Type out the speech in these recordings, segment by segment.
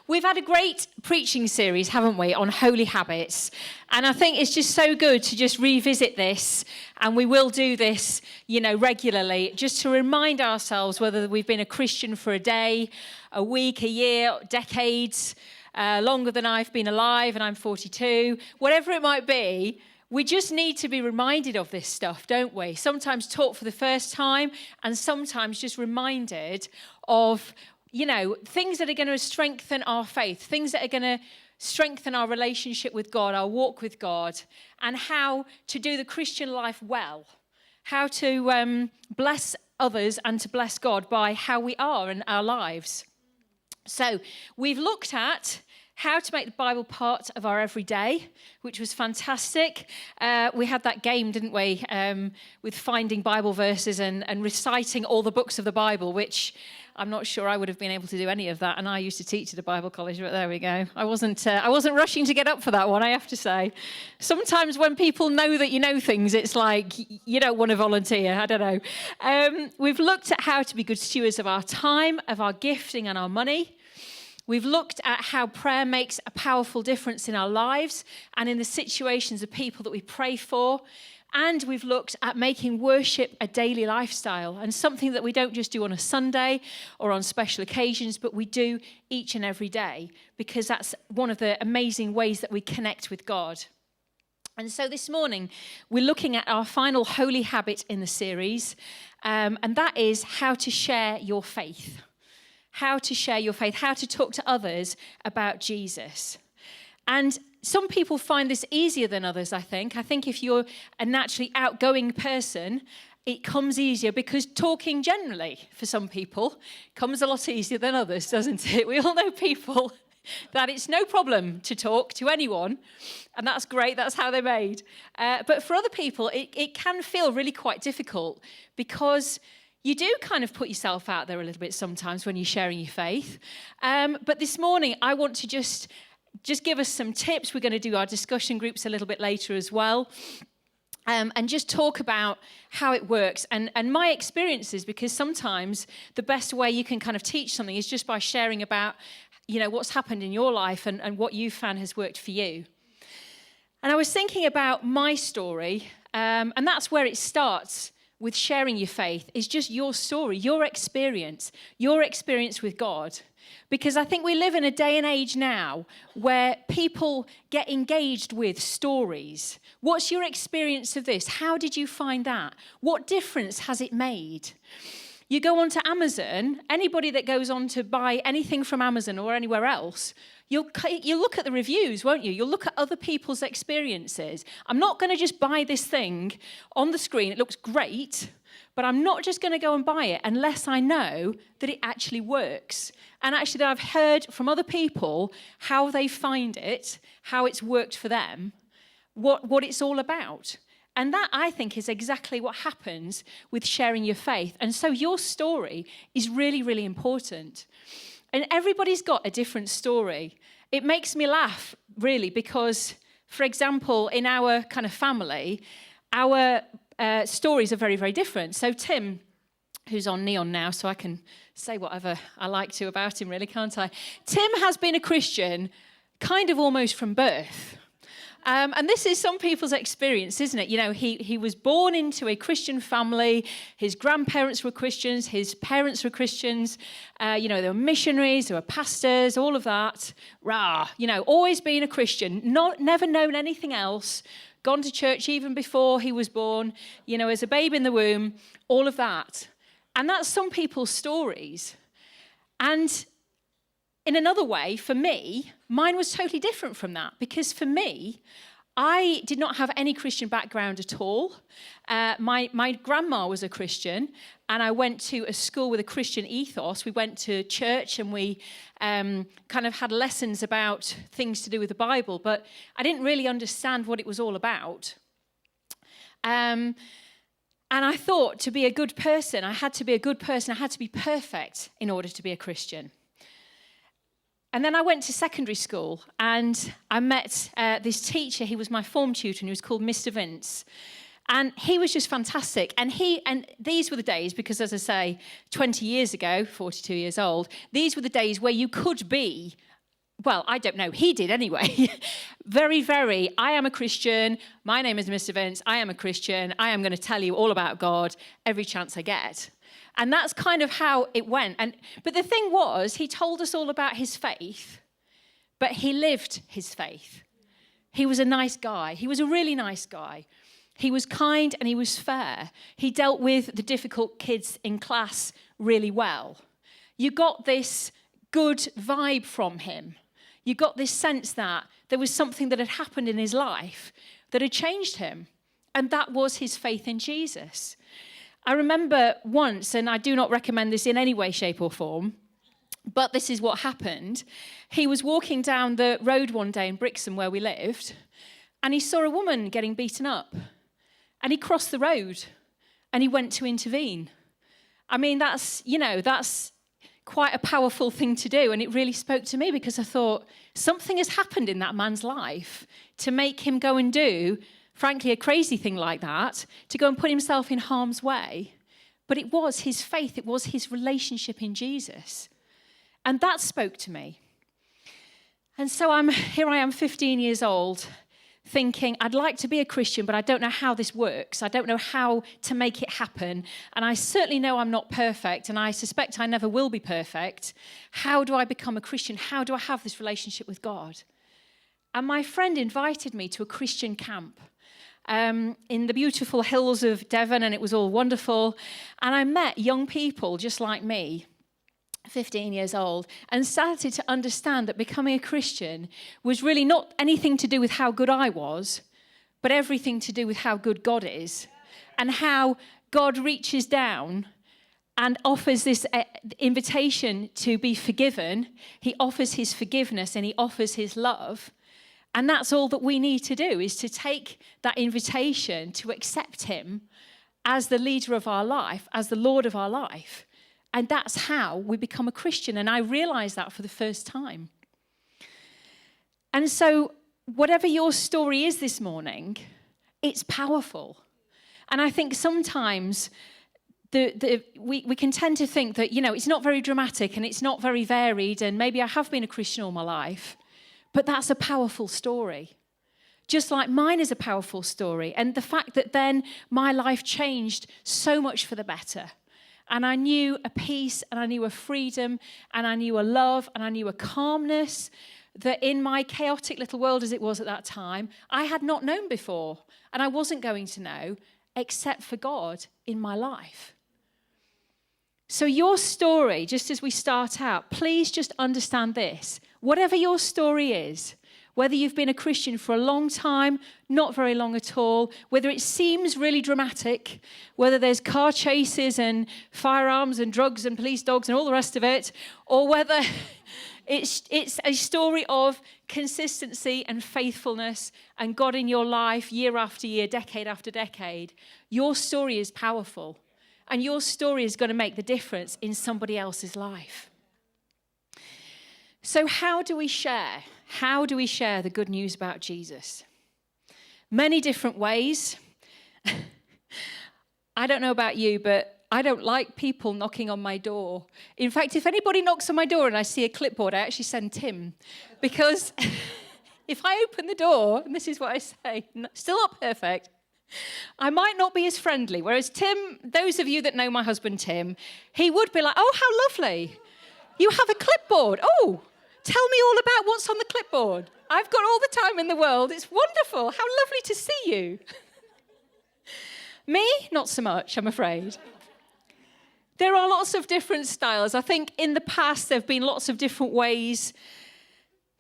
We've had a great preaching series, haven't we, on holy habits. And I think it's just so good to just revisit this. And we will do this, regularly, just to remind ourselves whether we've been a Christian for a day, a week, a year, decades, longer than I've been alive, and I'm 42, whatever it might be. We just need to be reminded of this stuff, don't we? Sometimes taught for the first time, and sometimes just reminded of things that are going to strengthen our faith, things that are going to strengthen our relationship with God, our walk with God, and how to do the Christian life well, how to bless others and to bless God by how we are in our lives. So we've looked at how to make the Bible part of our everyday, which was fantastic. We had that game, didn't we, with finding Bible verses and reciting all the books of the Bible, which I'm not sure I would have been able to do any of that. And I used to teach at a Bible college, but there we go. I wasn't rushing to get up for that one, I have to say. Sometimes when people know that you know things, it's like you don't want to volunteer. I don't know. We've looked at how to be good stewards of our time, of our gifting and our money. We've looked at how prayer makes a powerful difference in our lives and in the situations of people that we pray for. And we've looked at making worship a daily lifestyle and something that we don't just do on a Sunday or on special occasions, but we do each and every day, because that's one of the amazing ways that we connect with God. And so this morning, we're looking at our final holy habit in the series, and that is how to share your faith. How to share your faith, how to talk to others about Jesus. And some people find this easier than others, I think. I think if you're a naturally outgoing person, it comes easier, because talking generally, for some people, comes a lot easier than others, doesn't it? We all know people that it's no problem to talk to anyone, and that's great, that's how they're made. But for other people, it can feel really quite difficult, because you do kind of put yourself out there a little bit sometimes when you're sharing your faith. But this morning, I want to just give us some tips. We're going to do our discussion groups a little bit later as well. And just talk about how it works and my experiences, because sometimes the best way you can kind of teach something is just by sharing about, what's happened in your life and what you found has worked for you. And I was thinking about my story, and that's where it starts. With sharing your faith is just your story, your experience with God. Because I think we live in a day and age now where people get engaged with stories. What's your experience of this? How did you find that? What difference has it made? You go onto Amazon, anybody that goes on to buy anything from Amazon or anywhere else, you'll look at the reviews, won't you? You'll look at other people's experiences. I'm not going to just buy this thing on the screen. It looks great, but I'm not just going to go and buy it unless I know that it actually works. And actually that I've heard from other people how they find it, how it's worked for them, what it's all about. And that, I think, is exactly what happens with sharing your faith. And so your story is really, really important. And everybody's got a different story. It makes me laugh, really, because, for example, in our kind of family, our stories are very, very different. So Tim, who's on Neon now, so I can say whatever I like to about him, really, can't I? Tim has been a Christian kind of almost from birth. And this is some people's experience, isn't it? He was born into a Christian family. His grandparents were Christians. His parents were Christians. They were missionaries. They were pastors, all of that. Always been a Christian. Never known anything else. Gone to church even before he was born. As a babe in the womb. All of that. And that's some people's stories. And in another way, for me, mine was totally different from that, because for me, I did not have any Christian background at all. My grandma was a Christian, and I went to a school with a Christian ethos. We went to church and we kind of had lessons about things to do with the Bible, but I didn't really understand what it was all about. And I thought to be a good person, I had to be a good person, I had to be perfect in order to be a Christian. And then I went to secondary school and I met this teacher. He was my form tutor and he was called Mr. Vince. And he was just fantastic. And these were the days, because as I say, 20 years ago, 42 years old, these were the days where you could be well, I don't know, he did anyway. very, I am a Christian. My name is Mr. Vince. I am a Christian. I am going to tell you all about God every chance I get. And that's kind of how it went. But the thing was, he told us all about his faith, but he lived his faith. He was a nice guy. He was a really nice guy. He was kind and he was fair. He dealt with the difficult kids in class really well. You got this good vibe from him. You got this sense that there was something that had happened in his life that had changed him. And that was his faith in Jesus. I remember once, and I do not recommend this in any way, shape or form, but this is what happened. He was walking down the road one day in Brixham where we lived, and he saw a woman getting beaten up. And he crossed the road, and he went to intervene. I mean, that's quite a powerful thing to do, and it really spoke to me because I thought something has happened in that man's life to make him go and do, frankly, a crazy thing like that, to go and put himself in harm's way. But it was his faith, it was his relationship in Jesus. And that spoke to me. And so here I am 15 years old, thinking, I'd like to be a Christian, but I don't know how this works. I don't know how to make it happen. And I certainly know I'm not perfect, and I suspect I never will be perfect. How do I become a Christian? How do I have this relationship with God? And my friend invited me to a Christian camp in the beautiful hills of Devon, and it was all wonderful. And I met young people just like me, 15 years old, and started to understand that becoming a Christian was really not anything to do with how good I was, but everything to do with how good God is, and how God reaches down and offers this invitation to be forgiven. He offers his forgiveness and he offers his love. And that's all that we need to do, is to take that invitation to accept him as the leader of our life, as the Lord of our life. And that's how we become a Christian. And I realized that for the first time. And so whatever your story is this morning, it's powerful. And I think sometimes we can tend to think that, it's not very dramatic and it's not very varied, and maybe I have been a Christian all my life, but that's a powerful story. Just like mine is a powerful story. And the fact that then my life changed so much for the better. And I knew a peace, and I knew a freedom, and I knew a love, and I knew a calmness that in my chaotic little world as it was at that time, I had not known before. And I wasn't going to know except for God in my life. So your story, just as we start out, please just understand this. Whatever your story is, whether you've been a Christian for a long time, not very long at all, whether it seems really dramatic, whether there's car chases and firearms and drugs and police dogs and all the rest of it, or whether it's a story of consistency and faithfulness and God in your life year after year, decade after decade, your story is powerful. And your story is going to make the difference in somebody else's life. So how do we share? How do we share the good news about Jesus? Many different ways. I don't know about you, but I don't like people knocking on my door. In fact, if anybody knocks on my door and I see a clipboard, I actually send Tim. Because if I open the door, and this is what I say, still not perfect, I might not be as friendly. Whereas Tim, those of you that know my husband Tim, he would be like, oh, how lovely. You have a clipboard. Oh, tell me all about what's on the clipboard. I've got all the time in the world. It's wonderful. How lovely to see you. Me, not so much, I'm afraid. There are lots of different styles. I think in the past there have been lots of different ways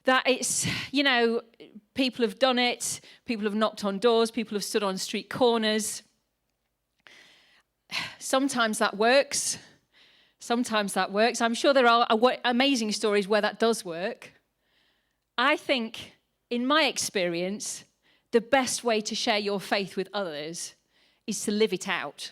that it's, people have done it. People have knocked on doors. People have stood on street corners. Sometimes that works. Sometimes that works. I'm sure there are amazing stories where that does work. I think, in my experience, the best way to share your faith with others is to live it out.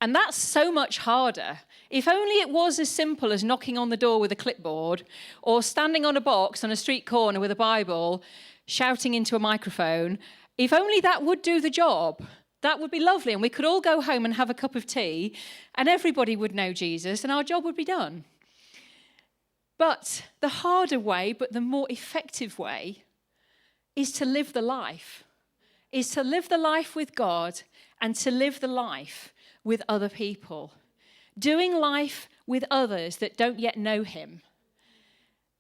And that's so much harder. If only it was as simple as knocking on the door with a clipboard or standing on a box on a street corner with a Bible, shouting into a microphone. If only that would do the job. That would be lovely. And we could all go home and have a cup of tea and everybody would know Jesus and our job would be done. But the harder way, but the more effective way, is to live the life. Is to live the life with God and to live the life with other people. Doing life with others that don't yet know him.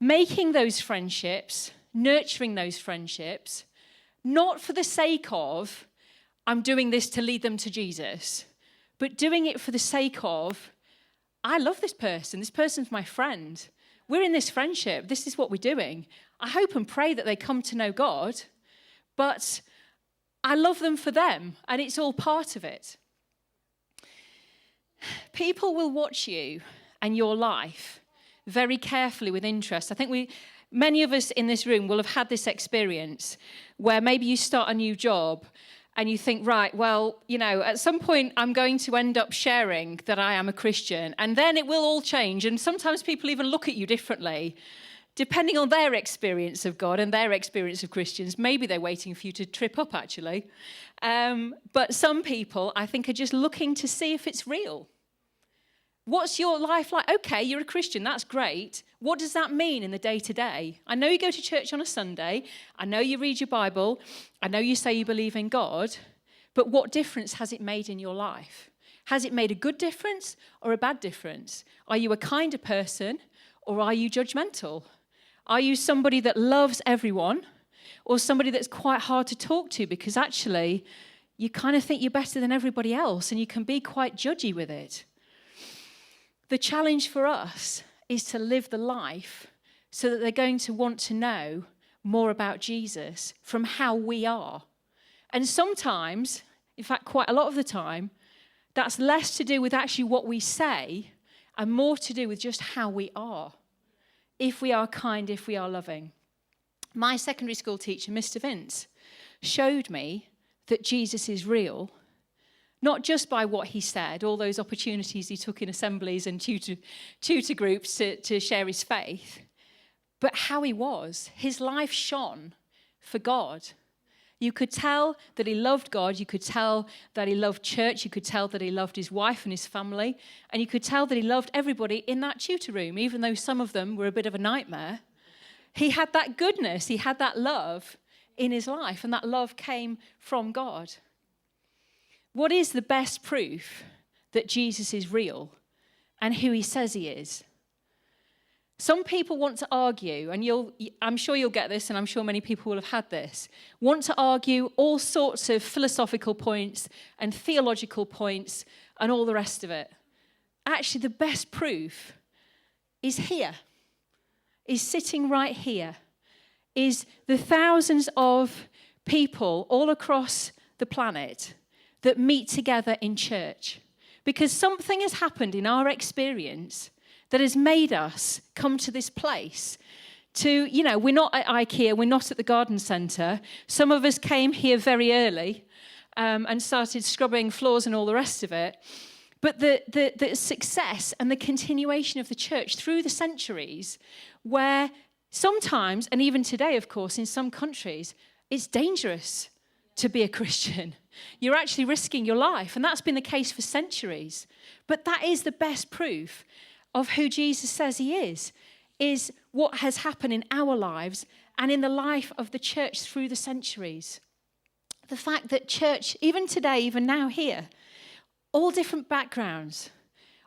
Making those friendships, nurturing those friendships, not for the sake of, I'm doing this to lead them to Jesus, but doing it for the sake of, I love this person's my friend. We're in this friendship, this is what we're doing. I hope and pray that they come to know God, but I love them for them, and it's all part of it. People will watch you and your life very carefully with interest. I think many of us in this room will have had this experience where maybe you start a new job and you think, right, well, at some point I'm going to end up sharing that I am a Christian, and then it will all change. And sometimes people even look at you differently, depending on their experience of God and their experience of Christians. Maybe they're waiting for you to trip up, actually. But some people, I think, are just looking to see if it's real. What's your life like? Okay, you're a Christian, that's great. What does that mean in the day-to-day? I know you go to church on a Sunday. I know you read your Bible. I know you say you believe in God. But what difference has it made in your life? Has it made a good difference or a bad difference? Are you a kinder person or are you judgmental? Are you somebody that loves everyone or somebody that's quite hard to talk to because actually you kind of think you're better than everybody else and you can be quite judgy with it? The challenge for us is to live the life so that they're going to want to know more about Jesus from how we are. And sometimes, in fact, quite a lot of the time, that's less to do with actually what we say and more to do with just how we are. If we are kind, if we are loving. My secondary school teacher, Mr. Vince, showed me that Jesus is real. Not just by what he said, all those opportunities he took in assemblies and tutor groups to share his faith, but how he was. His life shone for God. You could tell that he loved God. You could tell that he loved church. You could tell that he loved his wife and his family. And you could tell that he loved everybody in that tutor room, even though some of them were a bit of a nightmare. He had that goodness. He had that love in his life, and that love came from God. What is the best proof that Jesus is real and who he says he is? Some people want to argue, and I'm sure you'll get this, and I'm sure many people will have had this, want to argue all sorts of philosophical points and theological points and all the rest of it. Actually, the best proof is here, is sitting right here, is the thousands of people all across the planet that meet together in church. Because something has happened in our experience that has made us come to this place to, we're not at IKEA, we're not at the garden centre. Some of us came here very early and started scrubbing floors and all the rest of it. But the success and the continuation of the church through the centuries, where sometimes, and even today, of course, in some countries, it's dangerous to be a Christian. You're actually risking your life, and that's been the case for centuries. But that is the best proof of who Jesus says he is what has happened in our lives and in the life of the church through the centuries. The fact that church, even today, even now here, all different backgrounds,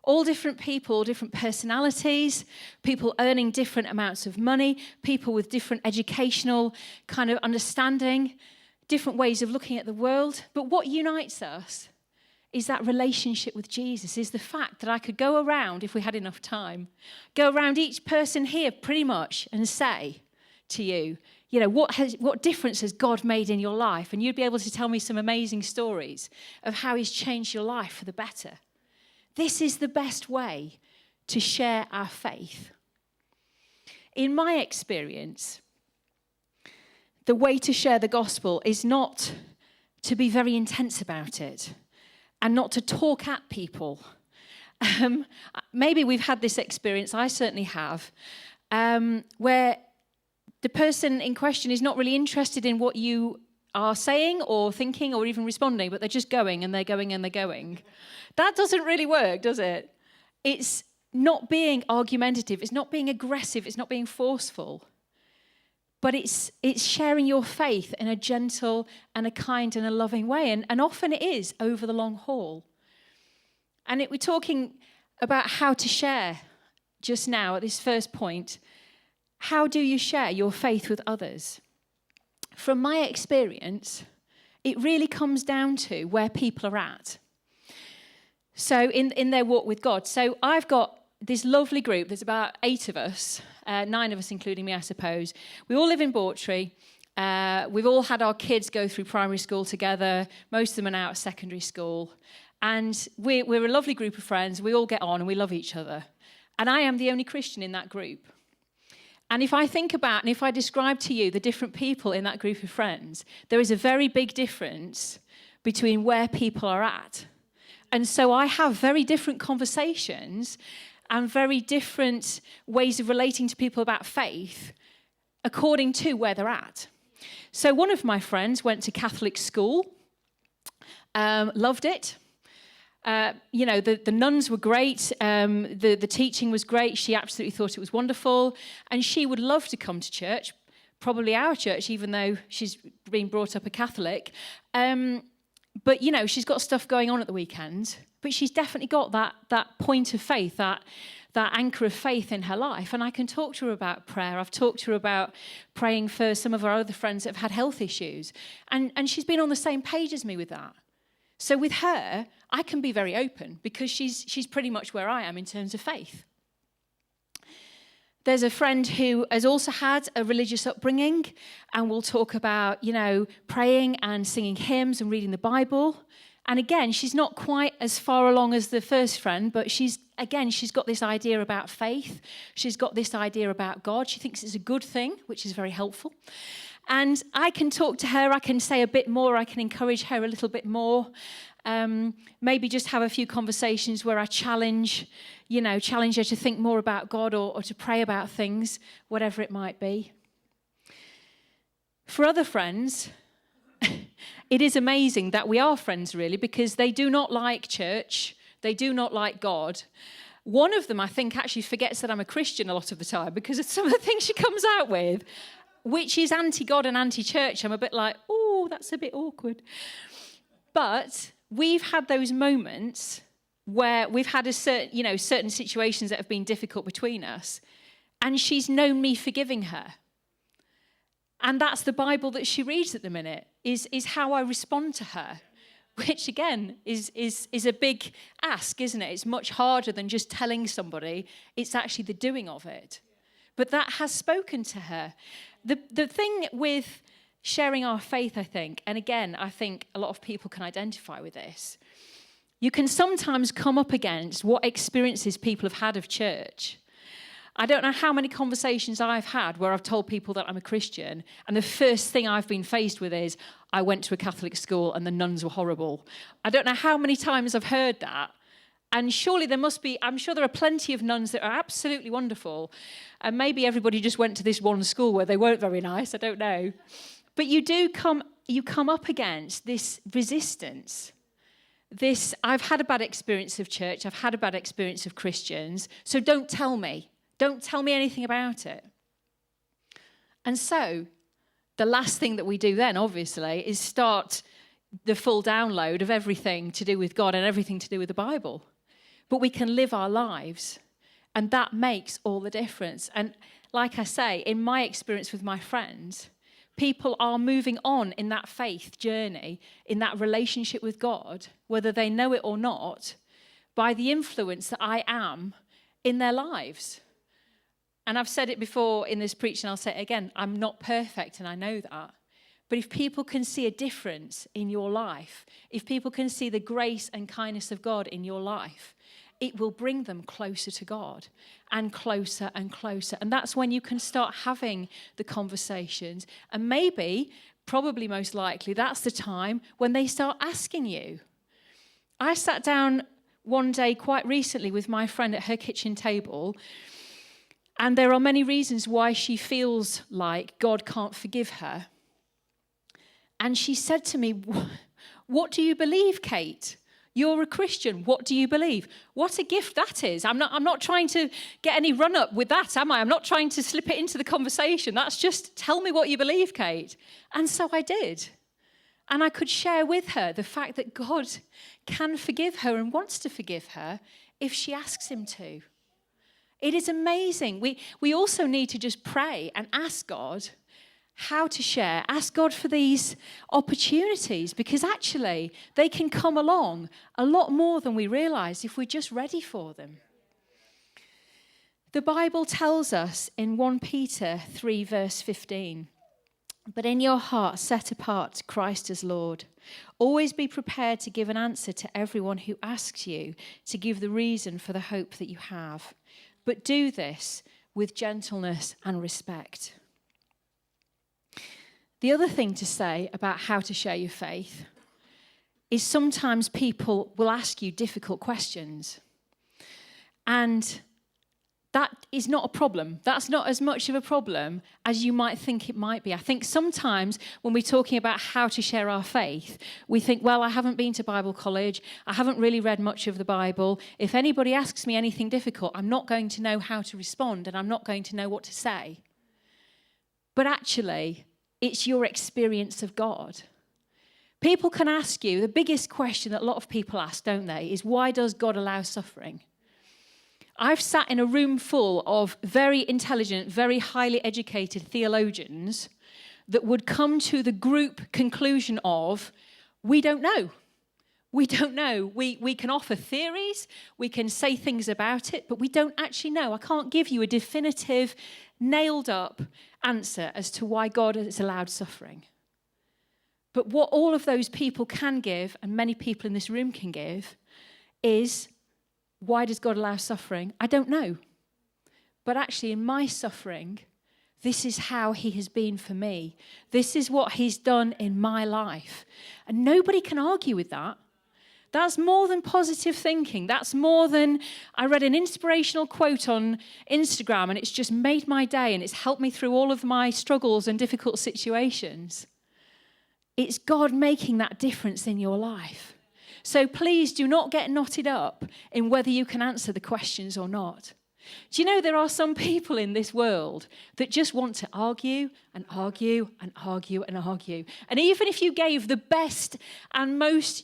all different people, different personalities, people earning different amounts of money, people with different educational kind of understanding, different ways of looking at the world. But what unites us is that relationship with Jesus, is the fact that I could go around, if we had enough time, go around each person here pretty much and say to you, what difference has God made in your life? And you'd be able to tell me some amazing stories of how he's changed your life for the better. This is the best way to share our faith. In my experience, the way to share the gospel is not to be very intense about it and not to talk at people. Maybe we've had this experience, I certainly have, where the person in question is not really interested in what you are saying or thinking or even responding, but they're just going and they're going and they're going. That doesn't really work, does it? It's not being argumentative, it's not being aggressive, it's not being forceful. But it's sharing your faith in a gentle and a kind and a loving way. And often it is over the long haul. And we're talking about how to share just now at this first point. How do you share your faith with others? From my experience, it really comes down to where people are at. So in their walk with God. So I've got this lovely group. There's about 8 of us, 9 of us including me, I suppose. We all live in Bawtry. We've all had our kids go through primary school together. Most of them are now at secondary school. And we're a lovely group of friends. We all get on and we love each other. And I am the only Christian in that group. And if I think about and if I describe to you the different people in that group of friends, there is a very big difference between where people are at. And so I have very different conversations and very different ways of relating to people about faith according to where they're at. So one of my friends went to Catholic school, loved it. The nuns were great. The teaching was great. She absolutely thought it was wonderful. And she would love to come to church, probably our church, even though she's been brought up a Catholic. But, she's got stuff going on at the weekend. But she's definitely got that point of faith, that anchor of faith in her life. And I can talk to her about prayer. I've talked to her about praying for some of our other friends that have had health issues. And she's been on the same page as me with that. So with her, I can be very open because she's pretty much where I am in terms of faith. There's a friend who has also had a religious upbringing, and we'll talk about, praying and singing hymns and reading the Bible. And again, she's not quite as far along as the first friend, but she's got this idea about faith. She's got this idea about God. She thinks it's a good thing, which is very helpful. And I can talk to her, I can say a bit more, I can encourage her a little bit more. Maybe just have a few conversations where I challenge her to think more about God or to pray about things, whatever it might be. For other friends, it is amazing that we are friends, really, because they do not like church, they do not like God. One of them, I think, actually forgets that I'm a Christian a lot of the time because of some of the things she comes out with, which is anti-God and anti-church. I'm a bit like, oh, that's a bit awkward. But we've had those moments where we've had certain situations that have been difficult between us, and she's known me forgiving her. And that's the Bible that she reads at the minute, is how I respond to her, which again is a big ask, isn't it? It's much harder than just telling somebody. It's actually the doing of it. But that has spoken to her. The thing with sharing our faith, I think, and again, I think a lot of people can identify with this, you can sometimes come up against what experiences people have had of church. I don't know how many conversations I've had where I've told people that I'm a Christian, and the first thing I've been faced with is, I went to a Catholic school and the nuns were horrible. I don't know how many times I've heard that. And surely I'm sure there are plenty of nuns that are absolutely wonderful. And maybe everybody just went to this one school where they weren't very nice, I don't know. But you come up against this resistance. I've had a bad experience of church, I've had a bad experience of Christians, so don't tell me. Don't tell me anything about it. And so, the last thing that we do then, obviously, is start the full download of everything to do with God and everything to do with the Bible. But we can live our lives, and that makes all the difference. And like I say, in my experience with my friends, people are moving on in that faith journey, in that relationship with God, whether they know it or not, by the influence that I am in their lives. And I've said it before in this preaching, I'll say it again, I'm not perfect, and I know that. But if people can see a difference in your life, if people can see the grace and kindness of God in your life, it will bring them closer to God and closer and closer. And that's when you can start having the conversations. And maybe, probably most likely, that's the time when they start asking you. I sat down one day quite recently with my friend at her kitchen table, and there are many reasons why she feels like God can't forgive her. And she said to me, "What do you believe, Kate? You're a Christian. What do you believe? What a gift that is. I'm not trying to get any run up with that, am I? I'm not trying to slip it into the conversation. That's just, tell me what you believe, Kate. And so I did. And I could share with her the fact that God can forgive her and wants to forgive her if she asks him to. It is amazing. We also need to just pray and ask God how to share. Ask God for these opportunities, because actually they can come along a lot more than we realize if we're just ready for them. The Bible tells us in 1 Peter 3 verse 15, "But in your heart set apart Christ as Lord. Always be prepared to give an answer to everyone who asks you to give the reason for the hope that you have. But do this with gentleness and respect." The other thing to say about how to share your faith is sometimes people will ask you difficult questions. And that is not a problem. That's not as much of a problem as you might think it might be. I think sometimes when we're talking about how to share our faith, we think, well, I haven't been to Bible college. I haven't really read much of the Bible. If anybody asks me anything difficult, I'm not going to know how to respond, and I'm not going to know what to say. But actually, it's your experience of God. People can ask you, the biggest question that a lot of people ask, don't they, is why does God allow suffering? I've sat in a room full of very intelligent, very highly educated theologians that would come to the group conclusion of, we don't know. We don't know. We can offer theories, we can say things about it, but we don't actually know. I can't give you a definitive, nailed up answer as to why God has allowed suffering. But what all of those people can give, and many people in this room can give, is, why does God allow suffering? I don't know. But actually in my suffering, this is how he has been for me. This is what he's done in my life. And nobody can argue with that. That's more than positive thinking. That's more than, I read an inspirational quote on Instagram and it's just made my day and it's helped me through all of my struggles and difficult situations. It's God making that difference in your life. So please do not get knotted up in whether you can answer the questions or not. Do you know there are some people in this world that just want to argue and argue and argue and argue. And even if you gave the best and most,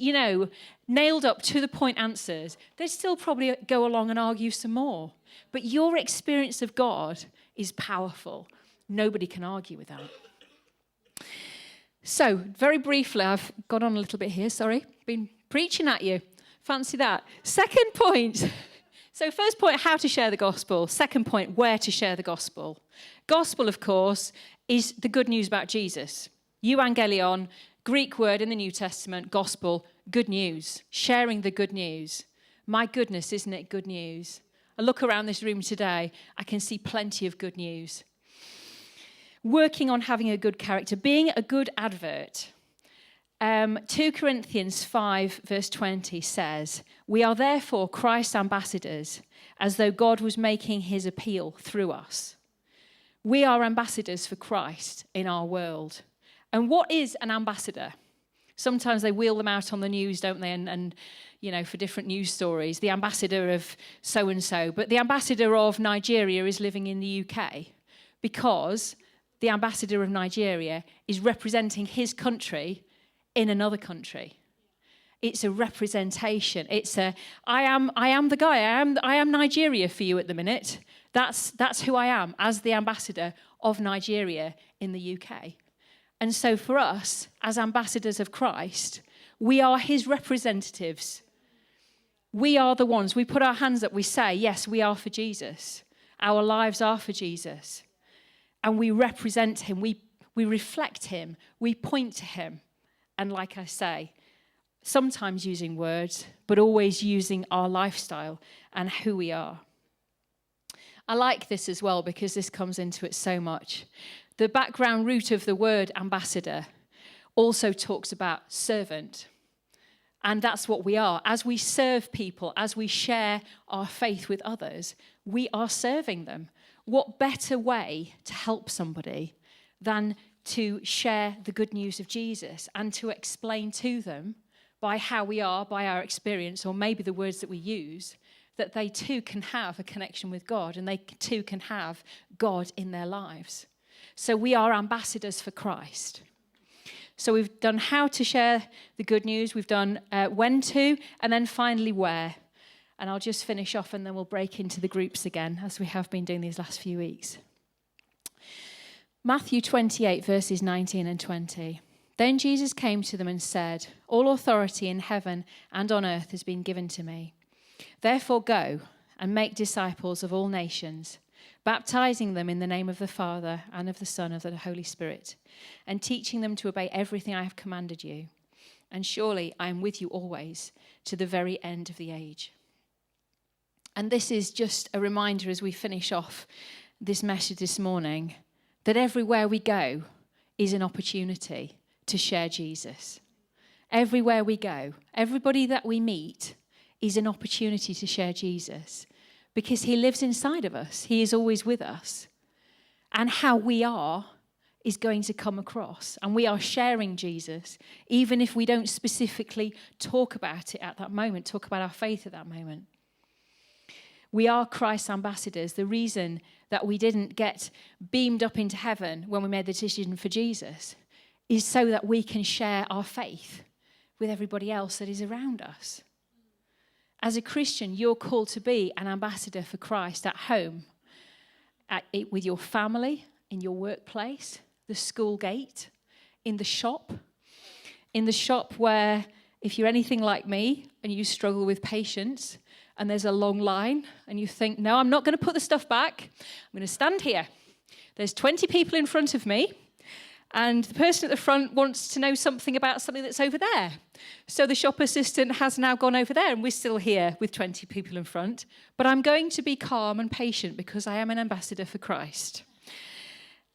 nailed up to the point answers, they'd still probably go along and argue some more. But your experience of God is powerful. Nobody can argue with that. So, very briefly, I've gone on a little bit here, sorry. Been preaching at you. Fancy that. Second point. So first point, how to share the gospel. Second point, where to share the gospel. Gospel, of course, is the good news about Jesus. Euangelion, Greek word in the New Testament, gospel, good news. Sharing the good news. My goodness, isn't it good news? I look around this room today, I can see plenty of good news. Working on having a good character, being a good advert. 2 Corinthians 5 verse 20 says, "We are therefore Christ's ambassadors, as though God was making his appeal through us." We are ambassadors for Christ in our world. And what is an ambassador? Sometimes they wheel them out on the news, don't they? And for different news stories, the ambassador of so-and-so. But the ambassador of Nigeria is living in the UK because the ambassador of Nigeria is representing his country in another country. It's a representation. It's I am the guy. I am Nigeria for you at the minute. That's who I am as the ambassador of Nigeria in the UK. And so for us, as ambassadors of Christ, we are his representatives. We are the ones, we put our hands up, we say, yes, we are for Jesus. Our lives are for Jesus. And we represent him, we reflect him, we point to him. And like I say, sometimes using words, but always using our lifestyle and who we are. I like this as well because this comes into it so much. The background root of the word ambassador also talks about servant. And that's what we are. As we serve people, as we share our faith with others, we are serving them. What better way to help somebody than to share the good news of Jesus and to explain to them by how we are, by our experience, or maybe the words that we use, that they too can have a connection with God and they too can have God in their lives. So we are ambassadors for Christ. So we've done how to share the good news, we've done when to, and then finally where. And I'll just finish off and then we'll break into the groups again, as we have been doing these last few weeks. Matthew 28, verses 19 and 20. Then Jesus came to them and said, "All authority in heaven and on earth has been given to me. Therefore go and make disciples of all nations, baptizing them in the name of the Father and of the Son and of the Holy Spirit, and teaching them to obey everything I have commanded you. And surely I am with you always to the very end of the age." And this is just a reminder as we finish off this message this morning, that everywhere we go is an opportunity to share Jesus. Everywhere we go, everybody that we meet is an opportunity to share Jesus, because he lives inside of us. He is always with us. And how we are is going to come across. And we are sharing Jesus, even if we don't specifically talk about it at that moment, talk about our faith at that moment. We are Christ's ambassadors. The reason that we didn't get beamed up into heaven when we made the decision for Jesus is so that we can share our faith with everybody else that is around us. As a Christian, you're called to be an ambassador for Christ at home, with your family, in your workplace, the school gate, in the shop where, if you're anything like me and you struggle with patience and there's a long line and you think, no, I'm not going to put the stuff back. I'm going to stand here. There's 20 people in front of me and the person at the front wants to know something about something that's over there. So the shop assistant has now gone over there and we're still here with 20 people in front. But I'm going to be calm and patient because I am an ambassador for Christ.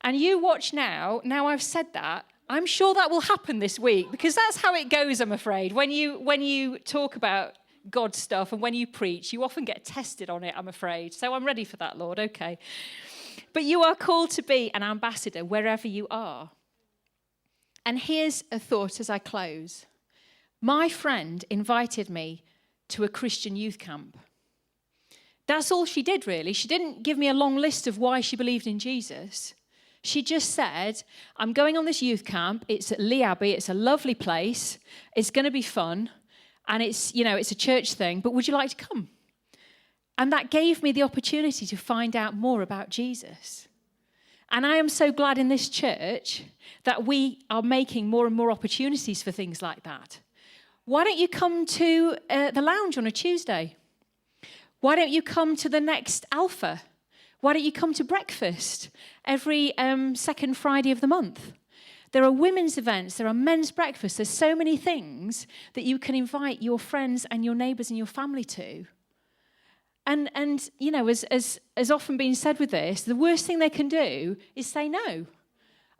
And you watch now I've said that, I'm sure that will happen this week, because that's how it goes, I'm afraid. When you talk about God's stuff and when you preach, you often get tested on it, I'm afraid. So I'm ready for that, Lord, okay. But you are called to be an ambassador wherever you are. And here's a thought as I close. My friend invited me to a Christian youth camp. That's all she did, really. She didn't give me a long list of why she believed in Jesus. She just said, I'm going on this youth camp. It's at Lee Abbey. It's a lovely place. It's going to be fun. And it's a church thing, but would you like to come? And that gave me the opportunity to find out more about Jesus. And I am so glad in this church that we are making more and more opportunities for things like that. Why don't you come to the lounge on a Tuesday? Why don't you come to the next Alpha? Why don't you come to breakfast every second Friday of the month? There are women's events, there are men's breakfasts. There's so many things that you can invite your friends and your neighbours and your family to. And as often been said with this, the worst thing they can do is say no.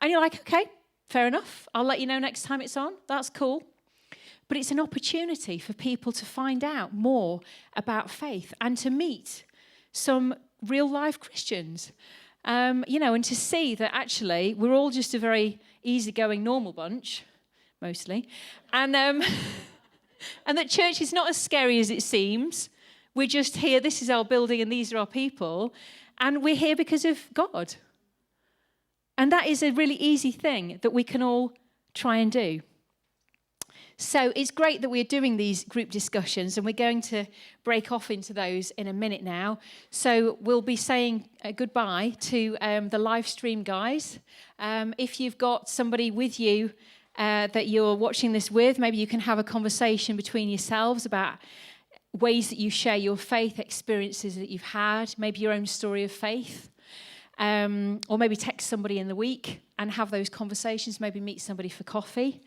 And you're like, okay, fair enough. I'll let you know next time it's on. That's cool. But it's an opportunity for people to find out more about faith and to meet some real life Christians. And to see that actually we're all just a very easygoing, normal bunch, mostly. And and that church is not as scary as it seems. We're just here, this is our building and these are our people. And we're here because of God. And that is a really easy thing that we can all try and do. So it's great that we're doing these group discussions, and we're going to break off into those in a minute now. So we'll be saying goodbye to the live stream guys. If you've got somebody with you that you're watching this with, maybe you can have a conversation between yourselves about ways that you share your faith, experiences that you've had, maybe your own story of faith. Or maybe text somebody in the week and have those conversations, maybe meet somebody for coffee.